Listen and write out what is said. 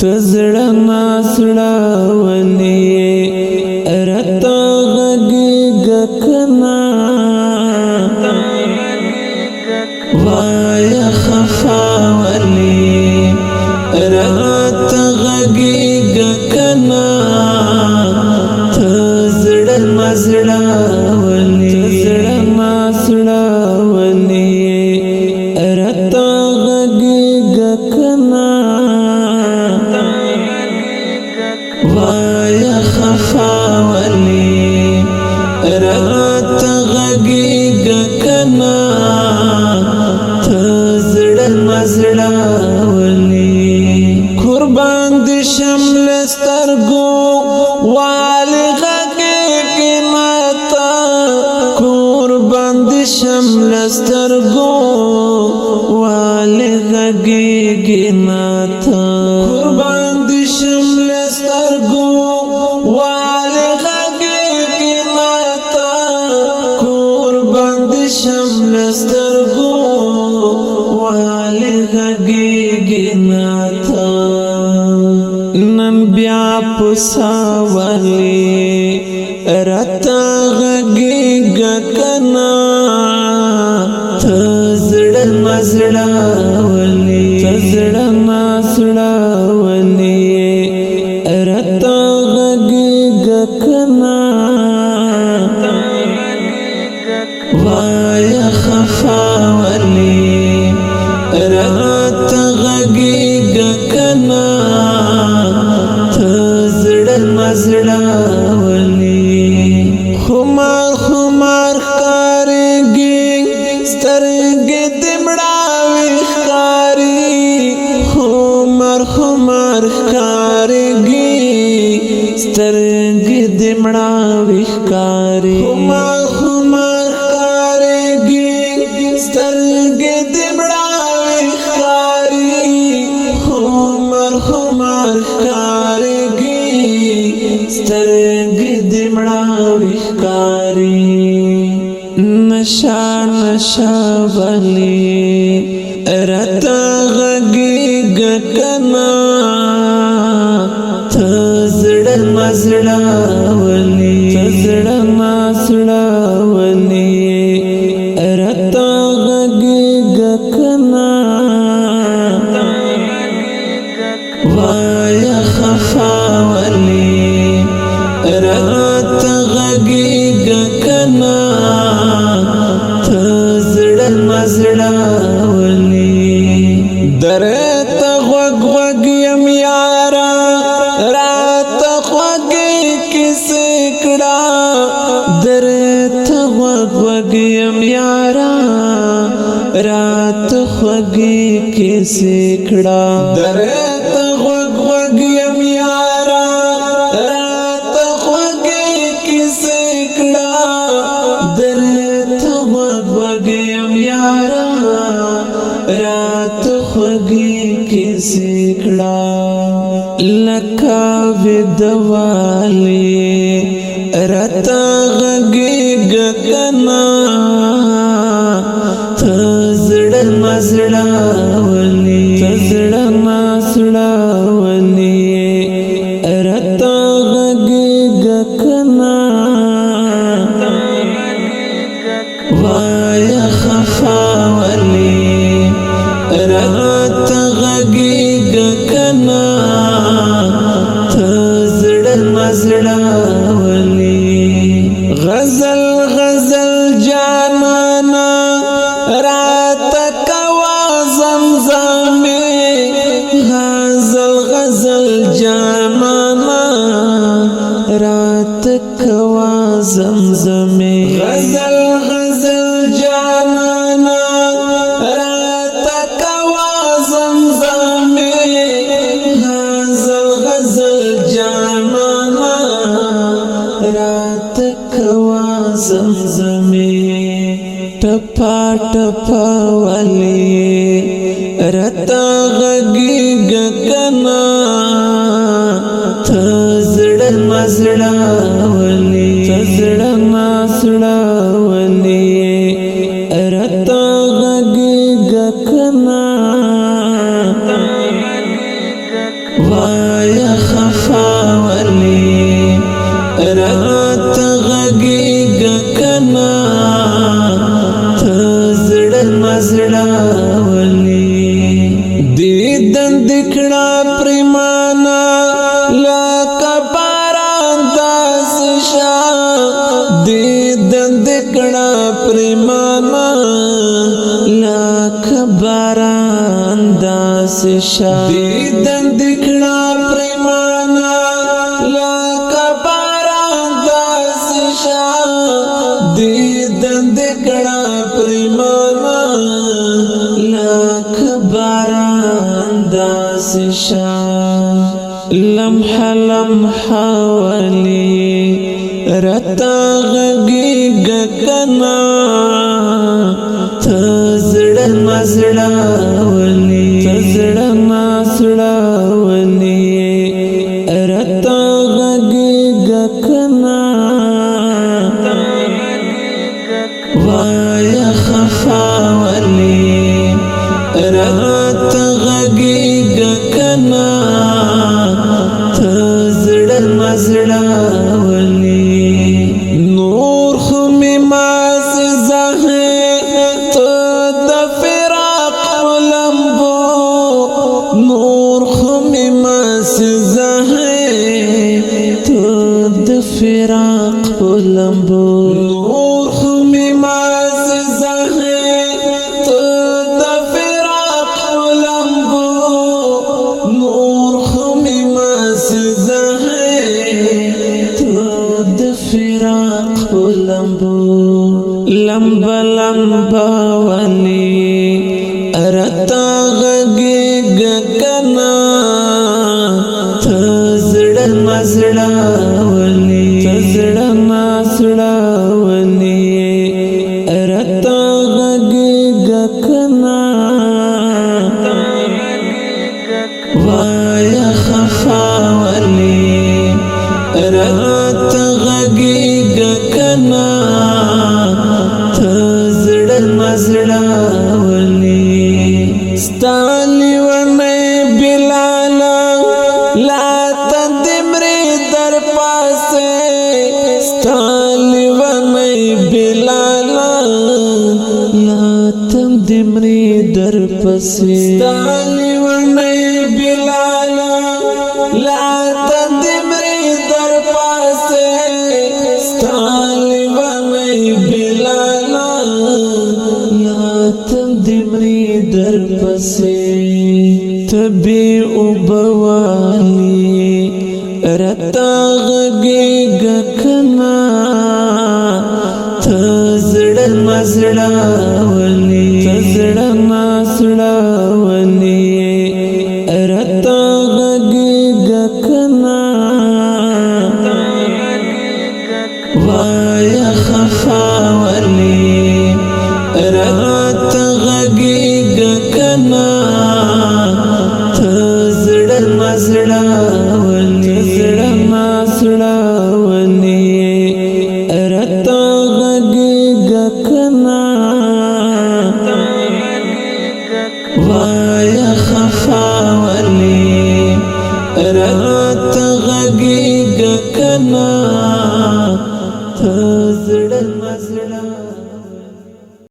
تزړه ناسړه ولې رتا غږیږه کنا وایا خفا ولې رتا غږیږه کنا تزړه ناسړه ولې تزړه ناسړه ولې رتا غږیږه کنا وایا خفا ولې رات غږیږه کنا تزړه مزړه ولې قربان دي شمل سترګو والي غږیږي ماتا قربان دي شمل سترګو والي غږیږي ماتا قربان دي شمل سترګو والي غږیږي ماتا قربان دي شمل سترګو والي غږیږي ماتا نن بیا پسا ولې راته غږیږه کنا تزړه مزړه ولې تزړه ناسړه ولې رتا غږیږه کنا وایا خفا ولې رتا غږیږه کنا تزړه مزړه ولې خمار خمار ښکارېږي سترګې دې مړاوې ښکاري خمار خمار ښکارېږي سترګې دې مړاوې ښکاري خمار خمار ښکارېږي سترګې دې مړاوې ښکاري خمار خمار ښکارېږي سترګې دې مړاوې ښکاري نشا نشا ولې راته غږیږه کنا تزړه مزړه ولې تزړه ناسړه ولې راته غږیږه کنا وایا خفا ولې راته غږیږه کنا تزړه مزړه ولې درته غوږ غوږ یم یارا راته خوږې کیسې کړه درته غوږ غوږ یم یارا راته خوږې کیسې کړه درته غوږ غوږ یم یارا راته خوږې کیسې کړه درته غوږ غوږ یم یارا راته خوږې کیسې کړه لکه ودوالې راته غږیږه کنا تزړه مزړه ولې تزړه ناسړه ولې راته غږیږه کنا وایا خفا ولې راته غږیږه کنا تزړه مزړه ولې غزل غزل جانانا راته کوا زمزمې غزل غزل جانانا راته کوا زمزمې غزل غزل جانانا راته کوا زمزمې غزل غزل جانانا راته کوا زمزمې ټپا ټپا ولې راته غږیږه کنا تزړه مزړه ولې تزړه ناسړه ولې راته غږیږه کنا وایا خفا ولی رات غږیږه کنا ته زړه مزړه ولی دیدن دکړه پریمانا لکه باران داسې شه دیدن دکړه پریمانا لکه باران داسې شه دیدن دکړه پریمانا لکه باران داسې شه دیدن دکړه پریمانا لکه باران داسې شه لمحه لمحه ولی رتا غږیږه کنا ته زړه مزړه ولی ته زړه مزړه ولی رتا غږیږه کنا وایا خفا ولی رتا غږیږه کنا ته زړه مزړه ولی نور خو می ماس زهه ته د فراق لمبو نور خو می ماس زهه ته د فراق لمبو نور خو می ماس زهه ته د فراق لمبو نور خو می ماس زهه ته د فراق لمبو لمبا لمبا ولی رتا غږیږه کنا ته زړه مزړه ولی ته زړه مزړه ولی رتا غږیږه کنا وایا خفا ولی رتا غږیږه کنا ته زړه مزړه ولی ستالی ونه بلالا لا تدمری در پاسه ستالی ونه بلالا لا تدمری در پاسه ستالی ونه بلالا لا تدمری در پاسه ستالی ونه بلالا لا تدمری در پاسه تبی اوبوالی رتا غږیږه کنا ته زړه مزړه ولی ته زړه مزړه ولی رتا غږیږه کنا وایا خفا ولی رتا غږیږه کنا ته زړه مزړه ولی زړه مزړه ولی رتا غږیږه کنا وایا خفا ولی رتا غږیږه کنا